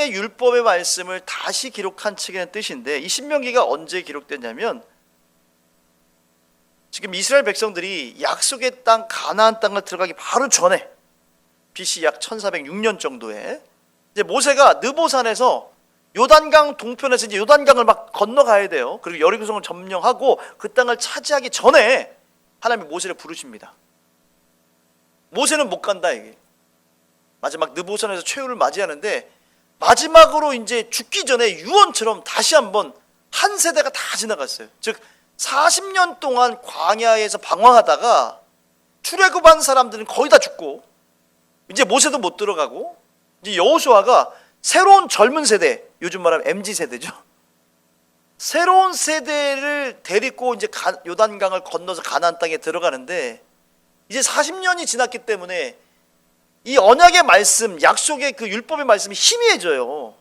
하나님의 율법의 말씀을 다시 기록한 책이라는 뜻인데, 이 신명기가 언제 기록됐냐면 지금 이스라엘 백성들이 약속의 땅 가나안 땅을 들어가기 바로 전에 BC 약 1406년 정도에 이제 모세가 느보산에서 요단강 동편에서 이제 요단강을 막 건너가야 돼요. 그리고 여리고성을 점령하고 그 땅을 차지하기 전에 하나님이 모세를 부르십니다. 모세는 못 간다 이게. 마지막 느보산에서 최후를 맞이하는데 마지막으로 이제 죽기 전에 유언처럼 다시 한번 한 세대가 다 지나갔어요. 즉 40년 동안 광야에서 방황하다가 출애굽한 사람들은 거의 다 죽고 이제 모세도 못 들어가고 이제 여호수아가 새로운 젊은 세대, 요즘 말하면 MZ 세대죠. 새로운 세대를 데리고 이제 요단강을 건너서 가나안 땅에 들어가는데 이제 40년이 지났기 때문에 이 언약의 말씀, 약속의 그 율법의 말씀이 희미해져요.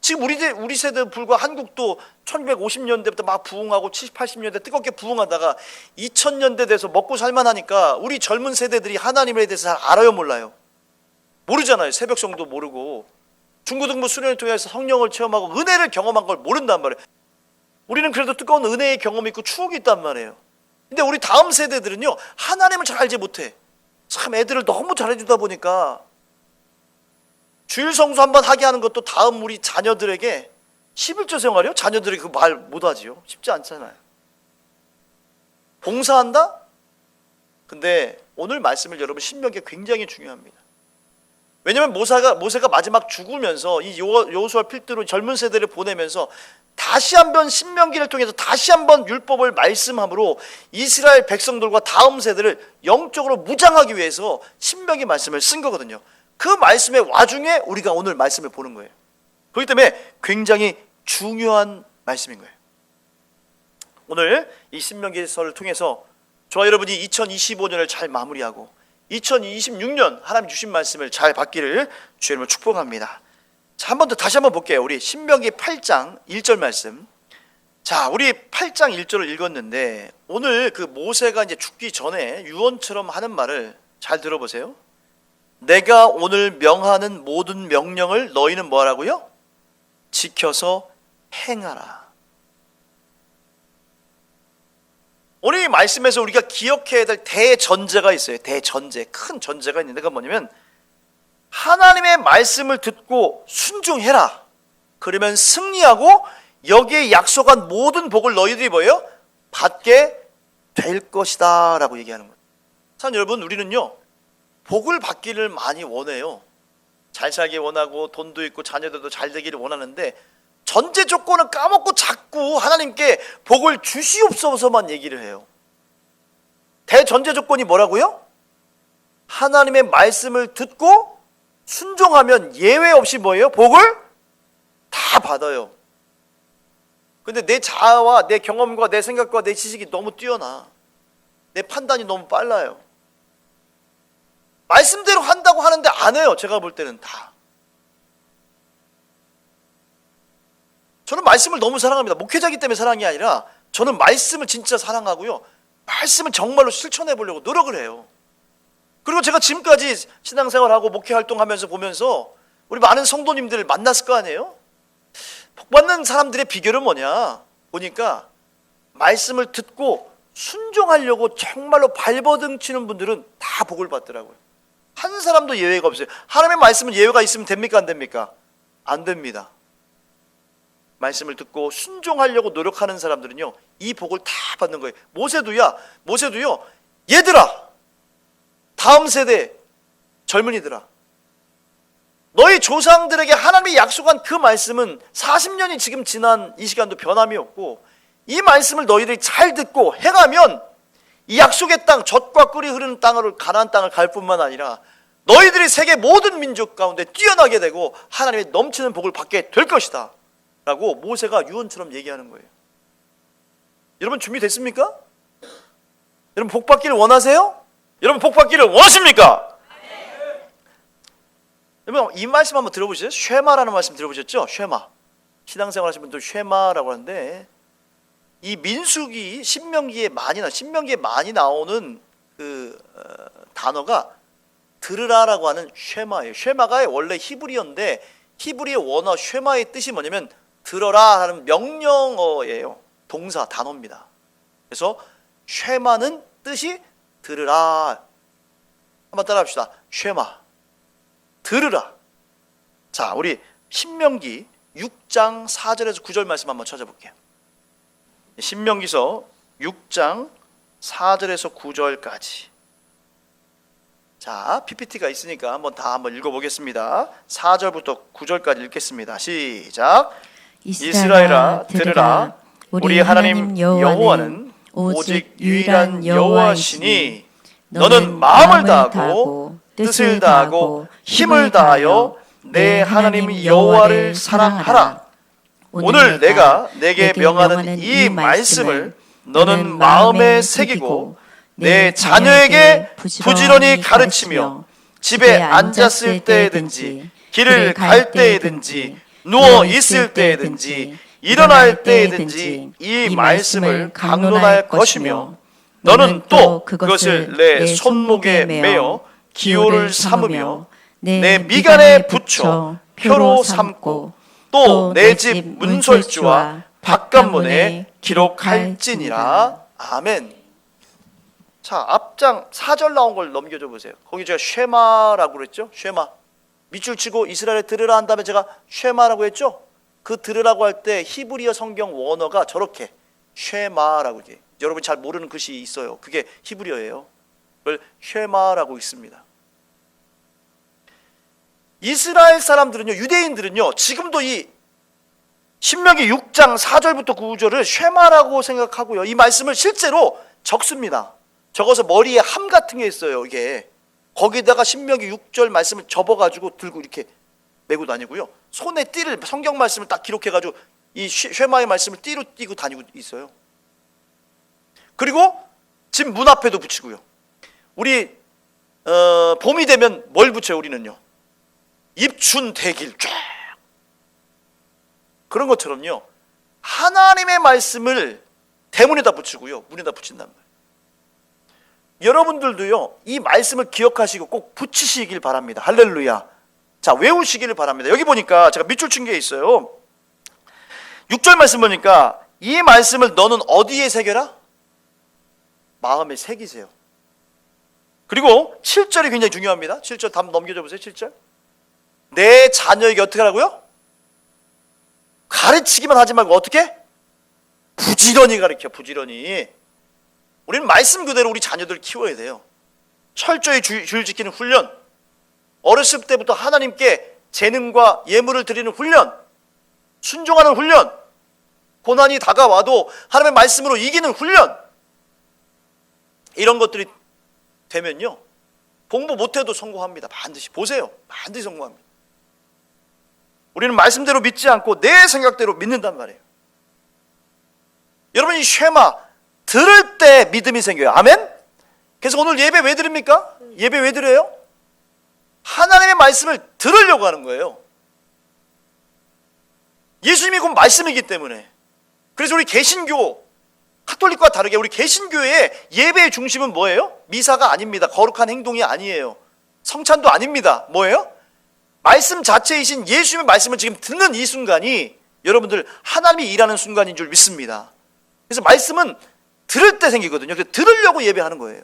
지금 우리 세대 불과 한국도 1950년대부터 막 부흥하고 70, 80년대 뜨겁게 부흥하다가 2000년대 돼서 먹고 살만하니까 우리 젊은 세대들이 하나님에 대해서 잘 알아요, 몰라요? 모르잖아요. 새벽성도 모르고 중고등부 수련을 통해서 성령을 체험하고 은혜를 경험한 걸 모른단 말이에요. 우리는 그래도 뜨거운 은혜의 경험이 있고 추억이 있단 말이에요. 근데 우리 다음 세대들은요, 하나님을 잘 알지 못해. 참 애들을 너무 잘해주다 보니까 주일 성수 한번 하게 하는 것도 다음 우리 자녀들에게 11조 생활이요? 자녀들이 그 말 못하지요. 쉽지 않잖아요. 봉사한다? 근데 오늘 말씀을 여러분 신명기가 굉장히 중요합니다. 왜냐하면 모세가 마지막 죽으면서 이 여호수아 필두로 젊은 세대를 보내면서 다시 한번 신명기를 통해서 다시 한번 율법을 말씀함으로 이스라엘 백성들과 다음 세대를 영적으로 무장하기 위해서 신명기 말씀을 쓴 거거든요. 그 말씀의 와중에 우리가 오늘 말씀을 보는 거예요. 그렇기 때문에 굉장히 중요한 말씀인 거예요. 오늘 이 신명기서를 통해서 저와 여러분이 2025년을 잘 마무리하고 2026년 하나님 주신 말씀을 잘 받기를 주님을 축복합니다. 자, 한 번 더 다시 한번 볼게요. 우리 신명기 8장 1절 말씀. 자, 우리 8장 1절을 읽었는데 오늘 그 모세가 이제 죽기 전에 유언처럼 하는 말을 잘 들어보세요. 내가 오늘 명하는 모든 명령을 너희는 뭐하라고요? 지켜서 행하라. 오늘 이 말씀에서 우리가 기억해야 될 대전제가 있어요. 대전제, 큰 전제가 있는데 그건 뭐냐면 하나님의 말씀을 듣고 순종해라. 그러면 승리하고 여기에 약속한 모든 복을 너희들이 뭐예요? 받게 될 것이다 라고 얘기하는 거예요. 참 여러분, 우리는요 복을 받기를 많이 원해요. 잘 살기 원하고 돈도 있고 자녀들도 잘 되기를 원하는데 전제 조건을 까먹고 자꾸 하나님께 복을 주시옵소서만 얘기를 해요. 대전제 조건이 뭐라고요? 하나님의 말씀을 듣고 순종하면 예외 없이 뭐예요? 복을 다 받아요. 근데 내 자아와 내 경험과 내 생각과 내 지식이 너무 뛰어나. 내 판단이 너무 빨라요. 말씀대로 한다고 하는데 안 해요. 제가 볼 때는 다. 저는 말씀을 너무 사랑합니다. 목회자이기 때문에 사랑이 아니라 저는 말씀을 진짜 사랑하고요. 말씀을 정말로 실천해 보려고 노력을 해요. 그리고 제가 지금까지 신앙생활하고 목회활동하면서 보면서 우리 많은 성도님들을 만났을 거 아니에요? 복받는 사람들의 비결은 뭐냐? 보니까 말씀을 듣고 순종하려고 정말로 발버둥 치는 분들은 다 복을 받더라고요. 한 사람도 예외가 없어요. 하나님의 말씀은 예외가 있으면 됩니까? 안 됩니까? 안 됩니다. 말씀을 듣고 순종하려고 노력하는 사람들은요 이 복을 다 받는 거예요. 모세도요 얘들아, 다음 세대 젊은이들아, 너희 조상들에게 하나님이 약속한 그 말씀은 40년이 지금 지난 이 시간도 변함이 없고 이 말씀을 너희들이 잘 듣고 행하면 이 약속의 땅, 젖과 꿀이 흐르는 땅으로 가나안 땅을 갈 뿐만 아니라 너희들이 세계 모든 민족 가운데 뛰어나게 되고 하나님의 넘치는 복을 받게 될 것이다 라고 모세가 유언처럼 얘기하는 거예요. 여러분 준비됐습니까? 여러분 복 받기를 원하세요? 여러분 복 받기를 원하십니까? 네. 여러분 이 말씀 한번 들어보시죠. 쉐마라는 말씀 들어보셨죠? 쉐마. 신앙생활 하시는 분들 쉐마라고 하는데 이 민수기 신명기에 많이 나오는 그 단어가 들으라라고 하는 쉐마예요. 쉐마가 원래 히브리어인데 히브리의 원어 쉐마의 뜻이 뭐냐면 들어라 하는 명령어예요. 동사 단어입니다. 그래서 쉐마는 뜻이 들으라. 한번 따라합시다. 쉐마, 들으라. 자, 우리 신명기 6장 4절에서 9절 말씀 한번 찾아볼게요. 신명기서 6장 4절에서 9절까지. 자, PPT가 있으니까 한번 읽어보겠습니다. 4절부터 9절까지 읽겠습니다. 시작. 이스라엘아 들으라. 우리 하나님 여호와는 오직 유일한 여호와시니 너는 마음을 다하고 뜻을 다하고 힘을 다하여 내 하나님 여호와를 사랑하라. 오늘 내가 내게 명하는 이 말씀을 너는 마음에 새기고 내 자녀에게 부지런히 가르치며 집에 앉았을 때든지 길을 갈 때든지 누워 있을 때든지 일어날 때든지 이 말씀을 강론할 것이며 너는 또 그것을 내 손목에 매어 기호를 삼으며 내 미간에 붙여 표로 삼고 또 내 집 문설주와 바깥문에 기록할지니라. 아멘. 자, 앞장 4절 나온 걸 넘겨줘 보세요. 거기 제가 쉐마라고 그랬죠? 쉐마. 밑줄 치고 이스라엘에 들으라 한 다음에 제가 쉐마라고 했죠? 그 들으라고 할 때 히브리어 성경 원어가 저렇게 쉐마라고 이제 여러분 잘 모르는 글씨 있어요. 그게 히브리어예요. 그걸 쉐마라고 있습니다. 이스라엘 사람들은요, 유대인들은요, 지금도 이 신명기 6장 4절부터 9절을 쉐마라고 생각하고요. 이 말씀을 실제로 적습니다. 적어서 머리에 함 같은 게 있어요. 이게 거기다가 신명기 6절 말씀을 접어가지고 들고 이렇게 메고 다니고요. 손에 띠를 성경 말씀을 딱 기록해가지고 이 쉐마의 말씀을 띠로 띠고 다니고 있어요. 그리고 집 문 앞에도 붙이고요. 우리 봄이 되면 뭘 붙여요? 우리는요. 입춘대길 쫙 그런 것처럼요. 하나님의 말씀을 대문에다 붙이고요. 문에다 붙인단 말이에요. 여러분들도요, 이 말씀을 기억하시고 꼭 붙이시길 바랍니다. 할렐루야. 자, 외우시기를 바랍니다. 여기 보니까 제가 밑줄 친 게 있어요. 6절 말씀 보니까 이 말씀을 너는 어디에 새겨라? 마음에 새기세요. 그리고 7절이 굉장히 중요합니다. 7절 다음 넘겨줘 보세요. 7절. 내 자녀에게 어떻게 하라고요? 가르치기만 하지 말고 어떻게? 부지런히 가르쳐. 부지런히. 우리는 말씀 그대로 우리 자녀들 키워야 돼요. 철저히 줄 지키는 훈련, 어렸을 때부터 하나님께 재능과 예물을 드리는 훈련, 순종하는 훈련, 고난이 다가와도 하나님의 말씀으로 이기는 훈련, 이런 것들이 되면요, 공부 못해도 성공합니다. 반드시. 보세요. 반드시 성공합니다. 우리는 말씀대로 믿지 않고 내 생각대로 믿는단 말이에요. 여러분, 이 쉐마 들을 때 믿음이 생겨요. 아멘? 그래서 오늘 예배 왜 드립니까? 예배 왜 드려요? 하나님의 말씀을 들으려고 하는 거예요. 예수님이 곧 말씀이기 때문에. 그래서 우리 개신교, 카톨릭과 다르게 우리 개신교의 예배의 중심은 뭐예요? 미사가 아닙니다. 거룩한 행동이 아니에요. 성찬도 아닙니다. 뭐예요? 말씀 자체이신 예수님의 말씀을 지금 듣는 이 순간이 여러분들 하나님이 일하는 순간인 줄 믿습니다. 그래서 말씀은 들을 때 생기거든요. 그래서 들으려고 예배하는 거예요.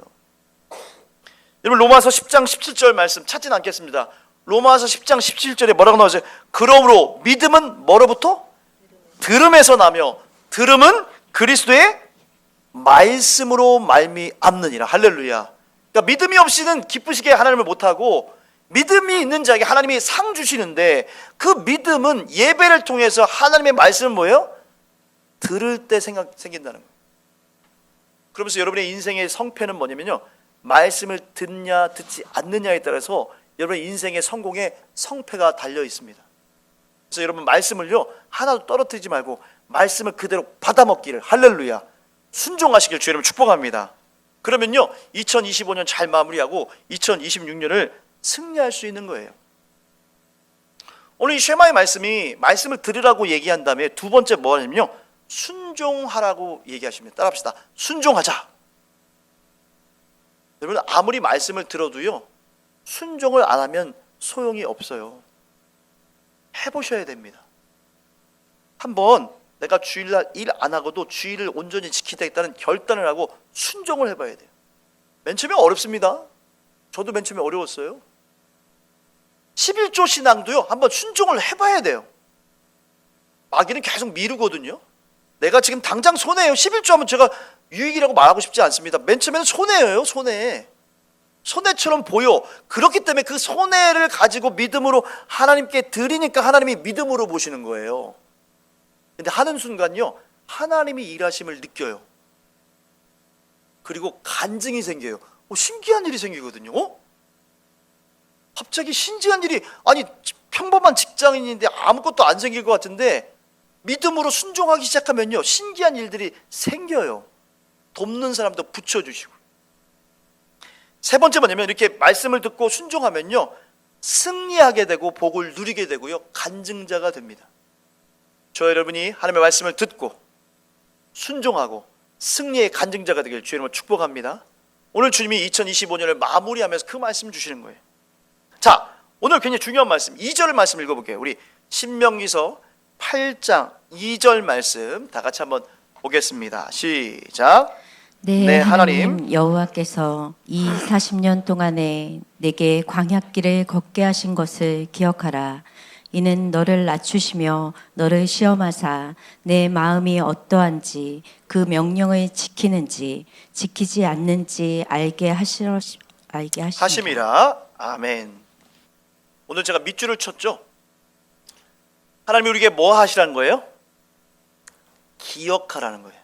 여러분, 로마서 10장 17절 말씀 찾진 않겠습니다. 로마서 10장 17절에 뭐라고 나오죠? 그러므로 믿음은 뭐로부터? 들음에서 나며 들음은 그리스도의 말씀으로 말미암느니라. 할렐루야. 그러니까 믿음이 없이는 기쁘시게 하나님을 못하고, 믿음이 있는 자에게 하나님이 상 주시는데, 그 믿음은 예배를 통해서 하나님의 말씀은 뭐예요? 들을 때 생긴다는 거예요. 그러면서 여러분의 인생의 성패는 뭐냐면요, 말씀을 듣냐 듣지 않느냐에 따라서 여러분의 인생의 성공에 성패가 달려 있습니다. 그래서 여러분, 말씀을요 하나도 떨어뜨리지 말고 말씀을 그대로 받아먹기를, 할렐루야, 순종하시길 주 여러분 축복합니다. 그러면요 2025년 잘 마무리하고 2026년을 승리할 수 있는 거예요. 오늘 이 쉐마의 말씀이 말씀을 들으라고 얘기한 다음에 두 번째 뭐냐면요, 순종하라고 얘기하십니다. 따라합시다. 순종하자. 여러분, 아무리 말씀을 들어도요 순종을 안 하면 소용이 없어요. 해보셔야 됩니다. 한번 내가 주일날 일 안 하고도 주일을 온전히 지키겠다는 결단을 하고 순종을 해봐야 돼요. 맨 처음에 어렵습니다. 저도 맨 처음에 어려웠어요. 11조 신앙도요, 한번 순종을 해봐야 돼요. 마귀는 계속 미루거든요. 내가 지금 당장 손해예요. 11조 하면 제가 유익이라고 말하고 싶지 않습니다. 맨 처음에는 손해예요. 손해처럼 보여. 그렇기 때문에 그 손해를 가지고 믿음으로 하나님께 드리니까 하나님이 믿음으로 보시는 거예요. 근데 하는 순간요, 하나님이 일하심을 느껴요. 그리고 간증이 생겨요. 신기한 일이 생기거든요. 갑자기 신기한 일이, 아니 평범한 직장인인데 아무것도 안 생길 것 같은데 믿음으로 순종하기 시작하면요, 신기한 일들이 생겨요. 돕는 사람도 붙여주시고. 세 번째 뭐냐면, 이렇게 말씀을 듣고 순종하면요, 승리하게 되고 복을 누리게 되고요, 간증자가 됩니다. 저 여러분이 하나님의 말씀을 듣고 순종하고 승리의 간증자가 되길 주의 이름으로 축복합니다. 오늘 주님이 2025년을 마무리하면서 그 말씀 주시는 거예요. 자, 오늘 굉장히 중요한 말씀, 2절 말씀 읽어볼게요. 우리 신명기서 8장 2절 말씀 다 같이 한번 보겠습니다. 시작. 네, 하나님 여호와께서 이 40년 동안에 내게 광야길을 걷게 하신 것을 기억하라. 이는 너를 낮추시며 너를 시험하사 내 마음이 어떠한지 그 명령을 지키는지 지키지 않는지 알게 하심이라. 아멘. 오늘 제가 밑줄을 쳤죠. 하나님이 우리에게 뭐 하시라는 거예요? 기억하라는 거예요.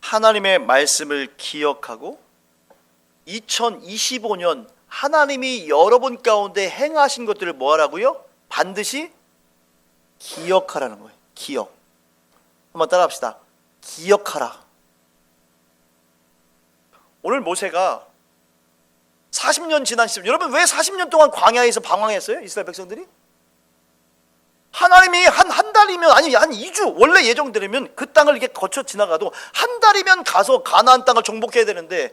하나님의 말씀을 기억하고 2025년 하나님이 여러분 가운데 행하신 것들을 뭐 하라고요? 반드시 기억하라는 거예요. 기억. 한번 따라합시다. 기억하라. 오늘 모세가 40년 지난 시점, 여러분 왜 40년 동안 광야에서 방황했어요? 이스라엘 백성들이? 하나님이 한 달이면, 아니 한 2주, 원래 예정대로면 그 땅을 이렇게 거쳐 지나가도 한 달이면 가서 가나안 땅을 정복해야 되는데,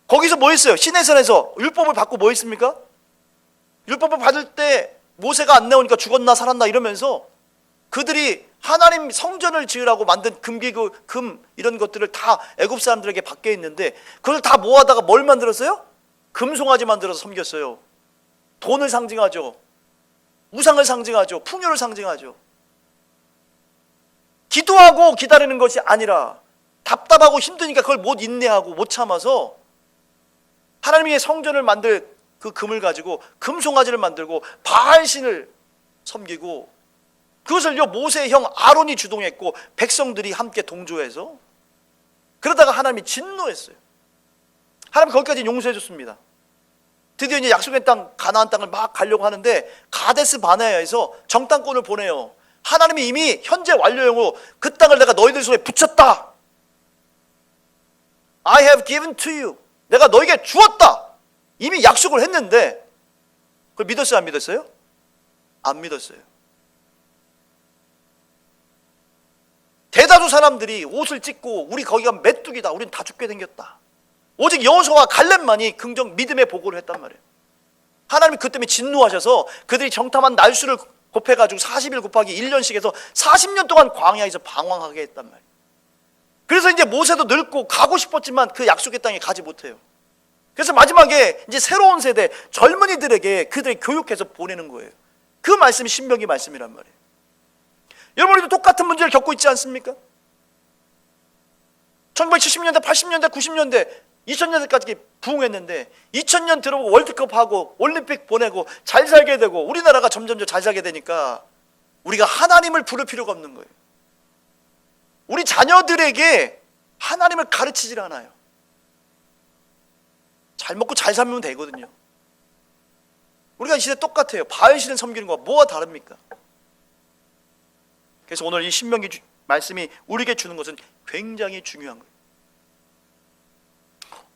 거기서 뭐 했어요? 시내산에서 율법을 받고 뭐 했습니까? 율법을 받을 때 모세가 안 나오니까 죽었나 살았나 이러면서 그들이 하나님 성전을 지으라고 만든 금기구, 금 이런 것들을 다 애굽 사람들에게 받게 했는데, 그걸 다 모아다가 뭘 만들었어요? 금송아지 만들어서 섬겼어요. 돈을 상징하죠. 우상을 상징하죠. 풍요를 상징하죠. 기도하고 기다리는 것이 아니라 답답하고 힘드니까 그걸 못 인내하고 못 참아서 하나님의 성전을 만들 그 금을 가지고 금송아지를 만들고 바알신을 섬기고, 그것을요 모세의 형 아론이 주동했고 백성들이 함께 동조해서, 그러다가 하나님이 진노했어요. 하나님 거기까지 용서해 줬습니다. 드디어 이제 약속의 땅 가나안 땅을 막 가려고 하는데 가데스 바네아에서 정탐꾼을 보내요. 하나님이 이미 현재 완료형으로 그 땅을 내가 너희들 손에 붙였다. I have given to you. 내가 너에게 주었다. 이미 약속을 했는데 그걸 믿었어요, 안 믿었어요? 안 믿었어요. 대다수 사람들이 옷을 찢고 우리 거기가 메뚜기다, 우린 다 죽게 생겼다. 오직 여호수아와 갈렙만이 긍정 믿음의 보고를 했단 말이에요. 하나님이 그 때문에 진노하셔서 그들이 정탐한 날수를 곱해가지고 40일 곱하기 1년씩 해서 40년 동안 광야에서 방황하게 했단 말이에요. 그래서 이제 모세도 늙고 가고 싶었지만 그 약속의 땅에 가지 못해요. 그래서 마지막에 이제 새로운 세대 젊은이들에게 그들이 교육해서 보내는 거예요. 그 말씀이 신명기 말씀이란 말이에요. 여러분, 우리도 똑같은 문제를 겪고 있지 않습니까? 1970년대, 80년대, 90년대, 2000년대까지 부흥했는데 2000년 들어오고 월드컵하고 올림픽 보내고 잘 살게 되고 우리나라가 점점 잘 살게 되니까 우리가 하나님을 부를 필요가 없는 거예요. 우리 자녀들에게 하나님을 가르치질 않아요. 잘 먹고 잘 살면 되거든요. 우리가 이 시대 똑같아요. 바알신을 섬기는 거와 뭐가 다릅니까? 그래서 오늘 이 신명기 말씀이 우리에게 주는 것은 굉장히 중요한 거예요.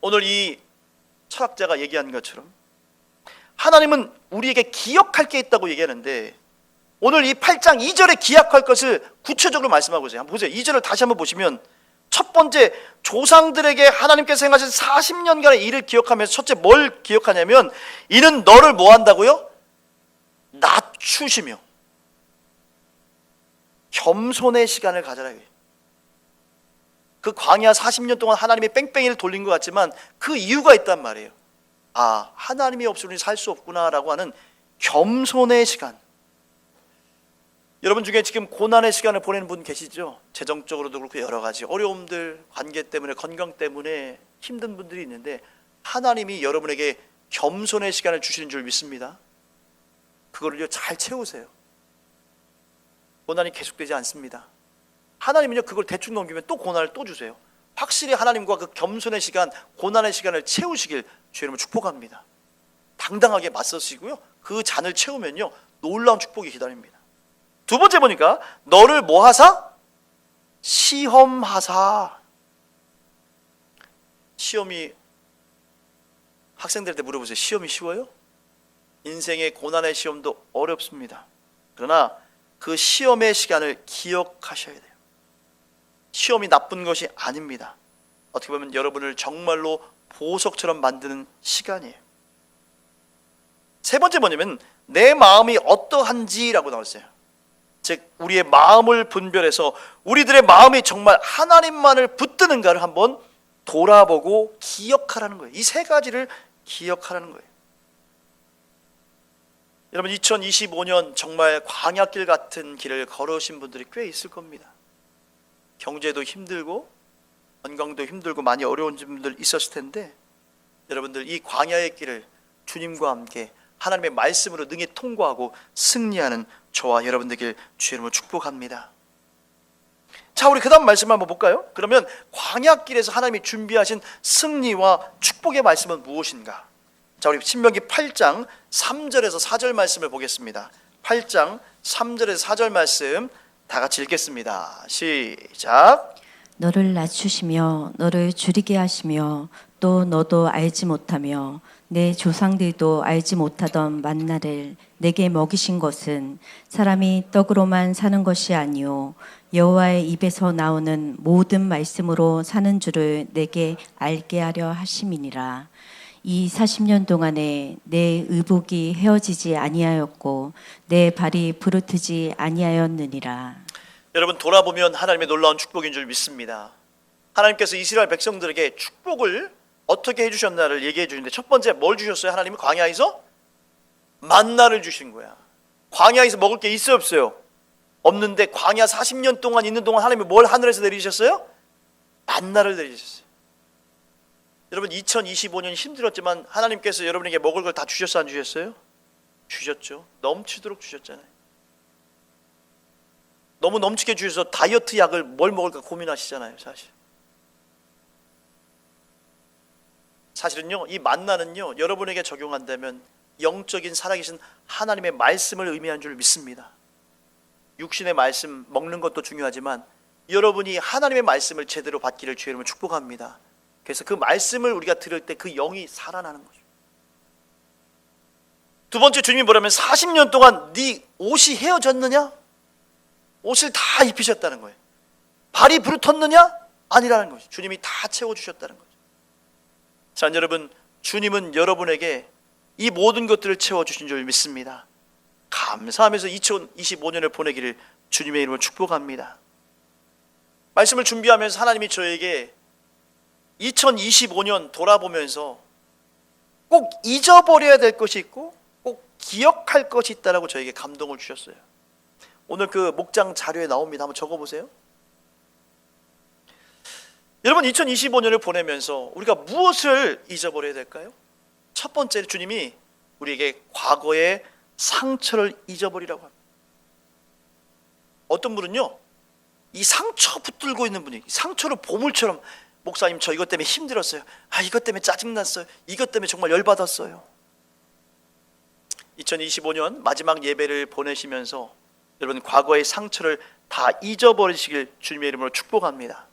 오늘 이 철학자가 얘기한 것처럼 하나님은 우리에게 기억할 게 있다고 얘기하는데, 오늘 이 8장 2절에 기억할 것을 구체적으로 말씀하고 있어요. 한번 보세요. 2절을 다시 한번 보시면, 첫 번째, 조상들에게 하나님께서 행하신 40년간의 일을 기억하면서 첫째 뭘 기억하냐면, 이는 너를 뭐 한다고요? 낮추시며 겸손의 시간을 가져라. 그 광야 40년 동안 하나님이 뺑뺑이를 돌린 것 같지만 그 이유가 있단 말이에요. 아, 하나님이 없으면 살 수 없구나라고 하는 겸손의 시간. 여러분 중에 지금 고난의 시간을 보내는 분 계시죠? 재정적으로도 그렇고 여러 가지 어려움들, 관계 때문에, 건강 때문에 힘든 분들이 있는데 하나님이 여러분에게 겸손의 시간을 주시는 줄 믿습니다. 그거를요 잘 채우세요. 고난이 계속되지 않습니다. 하나님은요 그걸 대충 넘기면 또 고난을 또 주세요. 확실히 하나님과 그 겸손의 시간, 고난의 시간을 채우시길 주의 이름으로 축복합니다. 당당하게 맞서시고요 그 잔을 채우면요 놀라운 축복이 기다립니다. 두 번째 보니까 너를 뭐 하사? 시험하사. 시험이, 학생들한테 물어보세요. 시험이 쉬워요? 인생의 고난의 시험도 어렵습니다. 그러나 그 시험의 시간을 기억하셔야 돼요. 시험이 나쁜 것이 아닙니다. 어떻게 보면 여러분을 정말로 보석처럼 만드는 시간이에요. 세 번째 뭐냐면 내 마음이 어떠한지라고 나왔어요. 즉 우리의 마음을 분별해서 우리들의 마음이 정말 하나님만을 붙드는가를 한번 돌아보고 기억하라는 거예요. 이 세 가지를 기억하라는 거예요. 여러분 2025년 정말 광야길 같은 길을 걸으신 분들이 꽤 있을 겁니다. 경제도 힘들고 건강도 힘들고 많이 어려운 분들 있었을 텐데 여러분들 이 광야의 길을 주님과 함께 하나님의 말씀으로 능히 통과하고 승리하는 저와 여러분 되길 주의 이름으로 축복합니다. 자, 우리 그 다음 말씀 한번 볼까요? 그러면 광야길에서 하나님이 준비하신 승리와 축복의 말씀은 무엇인가? 자, 우리 신명기 8장 3절에서 4절 말씀을 보겠습니다. 8장 3절에서 4절 말씀 다 같이 읽겠습니다. 시작. 너를 낮추시며 너를 줄이게 하시며 또 너도 알지 못하며 내 조상들도 알지 못하던 만나를 내게 먹이신 것은 사람이 떡으로만 사는 것이 아니요 여호와의 입에서 나오는 모든 말씀으로 사는 줄을 내게 알게 하려 하심이니라. 이 40년 동안에 내 의복이 헤어지지 아니하였고 내 발이 부르트지 아니하였느니라. 여러분 돌아보면 하나님의 놀라운 축복인 줄 믿습니다. 하나님께서 이스라엘 백성들에게 축복을 어떻게 해주셨나를 얘기해 주는데 첫 번째 뭘 주셨어요? 하나님이 광야에서 만나를 주신 거야. 광야에서 먹을 게 있어요 없어요? 없는데 광야 40년 동안 있는 동안 하나님이 뭘 하늘에서 내리셨어요? 만나를 내리셨어요. 여러분 2025년 힘들었지만 하나님께서 여러분에게 먹을 걸 다 주셨어요? 안 주셨어요? 주셨죠. 넘치도록 주셨잖아요. 너무 넘치게 주셔서 다이어트 약을 뭘 먹을까 고민하시잖아요. 사실은요 이 만나는요 여러분에게 적용한다면 영적인 살아계신 하나님의 말씀을 의미하는 줄 믿습니다. 육신의 말씀 먹는 것도 중요하지만 여러분이 하나님의 말씀을 제대로 받기를 주의 이름으로 축복합니다. 그래서 그 말씀을 우리가 들을 때 그 영이 살아나는 거죠. 두 번째 주님이 뭐라면 40년 동안 네 옷이 헤어졌느냐? 옷을 다 입히셨다는 거예요. 발이 부르텄느냐? 아니라는 거죠. 주님이 다 채워주셨다는 거죠. 자, 여러분 주님은 여러분에게 이 모든 것들을 채워주신 줄 믿습니다. 감사하면서 2025년을 보내기를 주님의 이름으로 축복합니다. 말씀을 준비하면서 하나님이 저에게 2025년 돌아보면서 꼭 잊어버려야 될 것이 있고 꼭 기억할 것이 있다라고 저에게 감동을 주셨어요. 오늘 그 목장 자료에 나옵니다. 한번 적어보세요. 여러분 2025년을 보내면서 우리가 무엇을 잊어버려야 될까요? 첫 번째 주님이 우리에게 과거의 상처를 잊어버리라고 합니다. 어떤 분은요 이 상처 붙들고 있는 분이 상처를 보물처럼 목사님 저 이것 때문에 힘들었어요. 이것 때문에 짜증났어요. 이것 때문에 정말 열받았어요. 2025년 마지막 예배를 보내시면서 여러분 과거의 상처를 다 잊어버리시길 주님의 이름으로 축복합니다.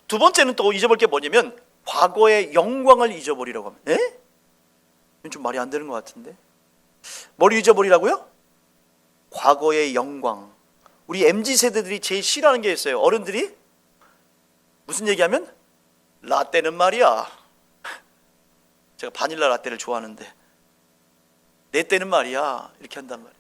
두 번째는 또 잊어버릴 게 뭐냐면 과거의 영광을 잊어버리라고 합니다. 에? 이건 좀 말이 안 되는 것 같은데. 뭘 잊어버리라고요? 과거의 영광. 우리 MZ세대들이 제일 싫어하는 게 있어요. 어른들이 무슨 얘기하면 라떼는 말이야. 제가 바닐라 라떼를 좋아하는데 내 때는 말이야 이렇게 한단 말이에요.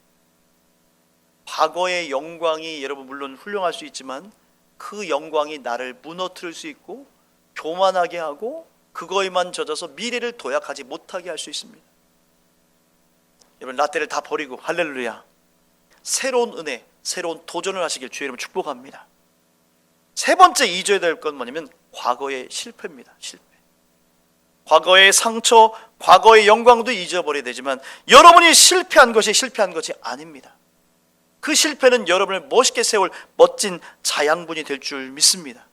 과거의 영광이 여러분 물론 훌륭할 수 있지만 그 영광이 나를 무너뜨릴 수 있고 교만하게 하고 그거에만 젖어서 미래를 도약하지 못하게 할 수 있습니다. 여러분 라떼를 다 버리고 할렐루야 새로운 은혜 새로운 도전을 하시길 주의 이름으로 축복합니다. 세 번째 잊어야 될 건 뭐냐면 과거의 실패입니다. 실패. 과거의 상처 과거의 영광도 잊어버려야 되지만 여러분이 실패한 것이 아닙니다. 그 실패는 여러분을 멋있게 세울 멋진 자양분이 될 줄 믿습니다.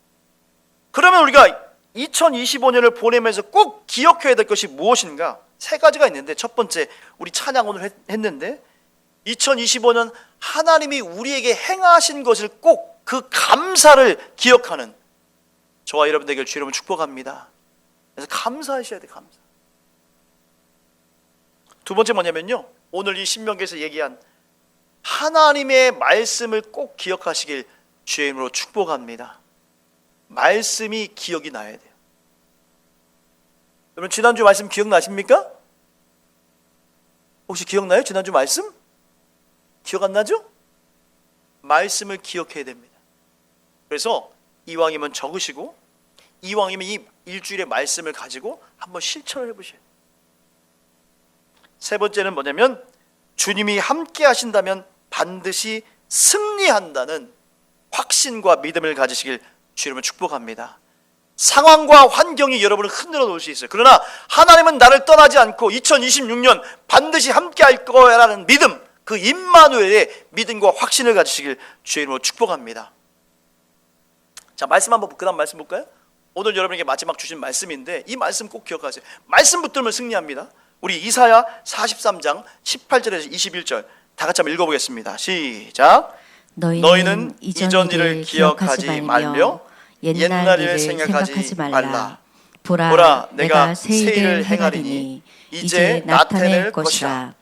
그러면 우리가 2025년을 보내면서 꼭 기억해야 될 것이 무엇인가? 세 가지가 있는데 첫 번째 우리 찬양 오늘 했는데 2025년 하나님이 우리에게 행하신 것을 꼭 그 감사를 기억하는 저와 여러분 되길 주의 이름으로 축복합니다. 그래서 감사하셔야 돼요. 감사. 두 번째 뭐냐면요 오늘 이 신명기에서 얘기한 하나님의 말씀을 꼭 기억하시길 주의 이름으로 축복합니다. 말씀이 기억이 나야 돼요. 여러분 지난주 말씀 기억나십니까? 혹시 기억나요? 지난주 말씀? 기억 안 나죠? 말씀을 기억해야 됩니다. 그래서 이왕이면 적으시고 이왕이면 이 일주일의 말씀을 가지고 한번 실천을 해보셔요. 세 번째는 뭐냐면 주님이 함께 하신다면 반드시 승리한다는 확신과 믿음을 가지시길 주님을 축복합니다. 상황과 환경이 여러분을 흔들어 놓을 수 있어요. 그러나 하나님은 나를 떠나지 않고 2026년 반드시 함께 할 거야라는 믿음, 그 임마누엘의 믿음과 확신을 가지시길 주의 이름으로 축복합니다. 자, 말씀 한번 그 다음 말씀 볼까요? 오늘 여러분에게 마지막 주신 말씀인데 이 말씀 꼭 기억하세요. 말씀 붙들면 승리합니다. 우리 이사야 43장 18절에서 21절 다 같이 한번 읽어보겠습니다. 시작. 너희는 이전 일을 기억하지 말며 옛날 일을 생각하지 말라. 보라 내가 새 일을 행하리니 이제 나타낼 것이라.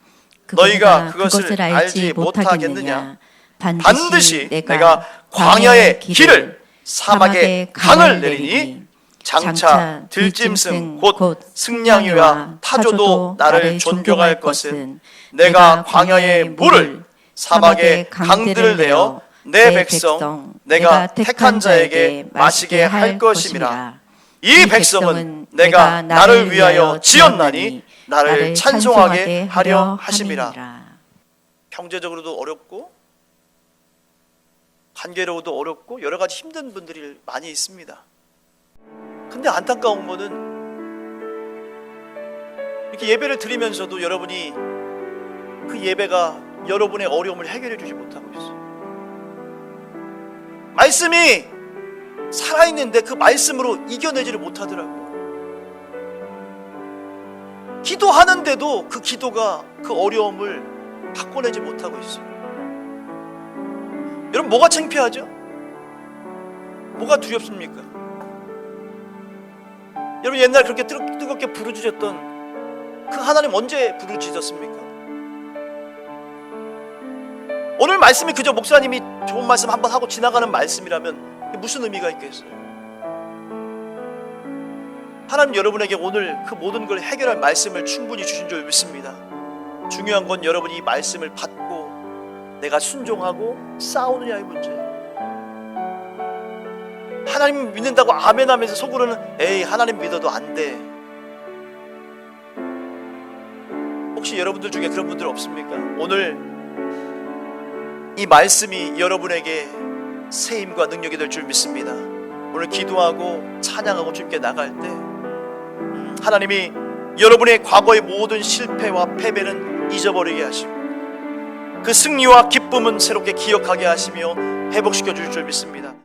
너희가 그것을 알지 못하겠느냐. 반드시 내가 광야의 길을 사막에 강을 내리니 장차 들짐승 곧 승냥이와 타조도 나를 존경할 것은 내가 광야의 물을 사막에 강들을 내어 내 백성 내가 택한 자에게 마시게 할 것임이라. 이 백성은 내가 나를 위하여 지었나니 나를 찬송하게 하려 하심이라. 경제적으로도 어렵고 관계로도 어렵고 여러 가지 힘든 분들이 많이 있습니다. 근데 안타까운 거는 이렇게 예배를 드리면서도 여러분이 그 예배가 여러분의 어려움을 해결해 주지 못하고 있어요. 말씀이 살아있는데 그 말씀으로 이겨내지를 못하더라고요. 기도하는데도 그 기도가 그 어려움을 바꿔내지 못하고 있어요. 여러분 뭐가 창피하죠? 뭐가 두렵습니까? 여러분 옛날 그렇게 뜨겁게 부르짖었던 그 하나님 언제 부르짖었습니까? 오늘 말씀이 그저 목사님이 좋은 말씀 한번 하고 지나가는 말씀이라면 무슨 의미가 있겠어요? 하나님 여러분에게 오늘 그 모든 걸 해결할 말씀을 충분히 주신 줄 믿습니다. 중요한 건 여러분이 이 말씀을 받고 내가 순종하고 싸우느냐의 문제예요. 하나님 믿는다고 아멘 하면서 속으로는 에이 하나님 믿어도 안 돼. 혹시 여러분들 중에 그런 분들 없습니까? 오늘 이 말씀이 여러분에게 세임과 능력이 될 줄 믿습니다. 오늘 기도하고 찬양하고 주님께 나갈 때 하나님이 여러분의 과거의 모든 실패와 패배는 잊어버리게 하시고 그 승리와 기쁨은 새롭게 기억하게 하시며 회복시켜 줄 줄 믿습니다.